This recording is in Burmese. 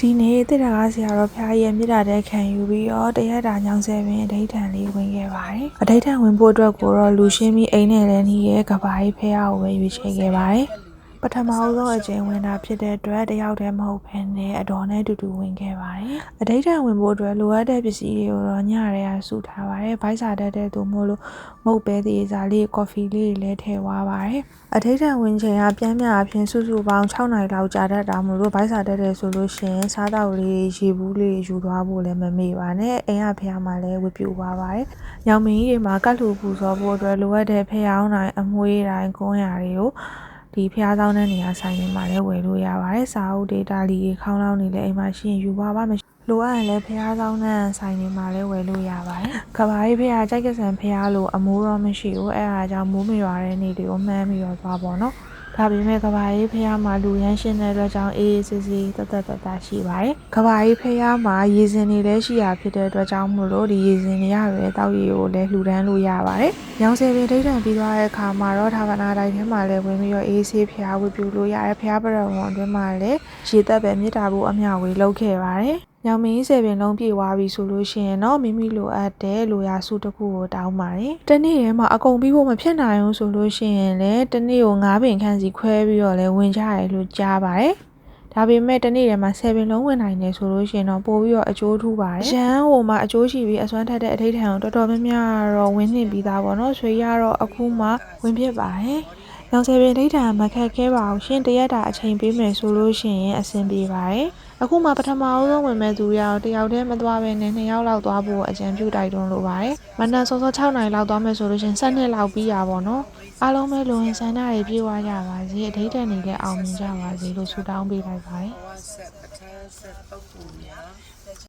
ဒီနေ့တစ်တကားဆရာတော်ဖျားရဲ့မြစ်တာတဲ့ခံယူပြီးတော့တရက်တာညောင်ဆယ်ပင်အဋိဌံလေးဝင်ခဲ့ပါတယ်။အဋိဌံဝင်ဖို့အတွက်ကိုတော့လူရှင်းပြီးအိမ်နဲ့လည်းနီးရဲ့ကဘာကြီးဖះကိုပဲရွေးချယ်ခဲ့ပါတယ်။ပထမဦးဆုံးအကြိမ်ဝင်တာဖြစ်တဲ့အတွက်တယောက်တည်းမဟုတ်ဘဲနဲ့အတော်နဲ့တူတူဝင်ခဲ့ပါတယ်။အဋိဌံဝင်ဖို့အတွက်လိုအပ်တဲ့ပစ္စည်းတွေကိုတော့ညရဲရစုထားပါတယ်။ဘိုက်စာတက်တဲ့သူမို့လို့မုတ်ပဲသေးစာလေးကော်ဖီလေးလည်းထည့်သွားပါတယ်။အဋိဌံဝင်ချိန်ကပြန်မြအဖြစ်စုစုပေါင်း6နိုင်လောက်ကြာတတ်တာမို့လို့ဘိုက်စာတက်တဲ့ဆိုလို့ရှိရင်စားတော့လေးရေဘူးလေးယူသွားဖို့လည်းမမေ့ပါနဲ့အိမ်ကဖះမှာလည်းဝတ်ပြူသွားပါတယ်။ညောင်မင်းကြီးတွေမှာကတ်လူပူစောဖို့အတွက်လိုအပ်တဲ့ဖះအောင်တိုင်းအမွှေးတိုင်းကုန်းရာတွေကိုဒီဖះဆောင်တဲ့နေရာဆိုင်တွေမှာလည်းဝယ်လို့ရပါတယ်။စာအုပ်ဒေတာလီခေါင်းလောင်းတွေလည်းအိမ်မှာရှိရင်ယူပါပါမယ်။လိုအပ်ရင်လည်းဖះဆောင်တဲ့ဆိုင်တွေမှာလည်းဝယ်လို့ရပါတယ်။ကဘာကြီးဖះကြိုက်ကဆန်ဖះလို့အမိုးတော့မရှိဘူး။အဲအားကြောင့်မိုးမရွာတဲ့နေ့တွေကိုမှန်းပြီးတော့သွားပေါ့နော်။ဒါပေမဲ့ကဘာကြီးဖះမှာလူရမ်းရှင်းတဲ့အတွက်ကြောင့်အေးအေးဆေးဆေးတသက်ရှိပါတယ်။ကဘာကြီးဖះမှာရေစင်တွေလည်းရှိတာဖြစ်တဲ့အတွက်ကြောင့်မို့လို့ဒီရေစင်တွေရပဲတောက်ရီကိုလည်းလှူဒန်းလို့ရပါတယ်။ညောင်ဆယ်ပင်ဒိဋ္ဌံပြီးသွားတဲ့အခါမှာတော့ဌာနတိုင်းထဲမှာလည်းဝင်ပြီးတော့အေးဆေးဖះဝတ်ပြုလို့ရတယ်။ဖះပရဝံအတွင်းမှာလည်းရေသက်ပဲမြေတာဖို့အမျှဝေလုပ်ခဲ့ပါတယ်။ညောင်မင်းဆယ်ပင်လုံးပြေသွားပြီဆိုလို့ရှိရင်တော့မိမိလိုအပ်တဲ့လိုရာစုတစ်ခုကိုတောင်းပါတယ်။တနေ့ထဲမှာအကုန်ပြီးဖို့မဖြစ်နိုင်ဘူးဆိုလို့ရှိရင်လည်းတနေ့ကို9ပင်ခန့်စီခွဲပြီးတော့လည်းဝင်ကြရတယ်လို့ကြားပါတယ်။ဒါပေမဲ့တနေ့ထဲမှာ10ပင်လုံးဝင်နိုင်တယ်ဆိုလို့ရှိရင်တော့ပို့ပြီးတော့အကျိုးထူးပါတယ်။ရန်ဟိုမှာအကျိုးရှိပြီးအစွမ်းထက်တဲ့အထိတ်ထန်ကိုတော်တော်များများတော့ဝင်နှင်ပြီးသားပေါ့နော်။ဆွေရတော့အခုမှဝင်ဖြစ်ပါတယ်။ညောင်ဆယ်ပင်ဒိဋ္ဌံမခက်ခဲပါဘူးရှင်တရက်တာအချိန်ပေးမယ်ဆိုလို့ရှိရင်အဆင်ပြေပါတယ်။အခုမှပထမအဆုံးဝင်မဲ့သူရောက်တယောက်တည်းမသွားဘဲနဲ့2ယောက်လောက်သွားဖို့အကြံပြုတိုက်တွန်းလိုပါတယ်။မနက်စောစော6နိုင်လောက်သွားမယ်ဆိုလို့ရှိရင်7လောက်ပြီးရပါတော့။အားလုံးပဲလူဝင်ဆန္ဒတွေပြေဝကြပါစေအဋိဌံတွေလည်းအောင်မြင်ကြပါစေလို့ဆုတောင်းပေးလိုက်ပါတယ်။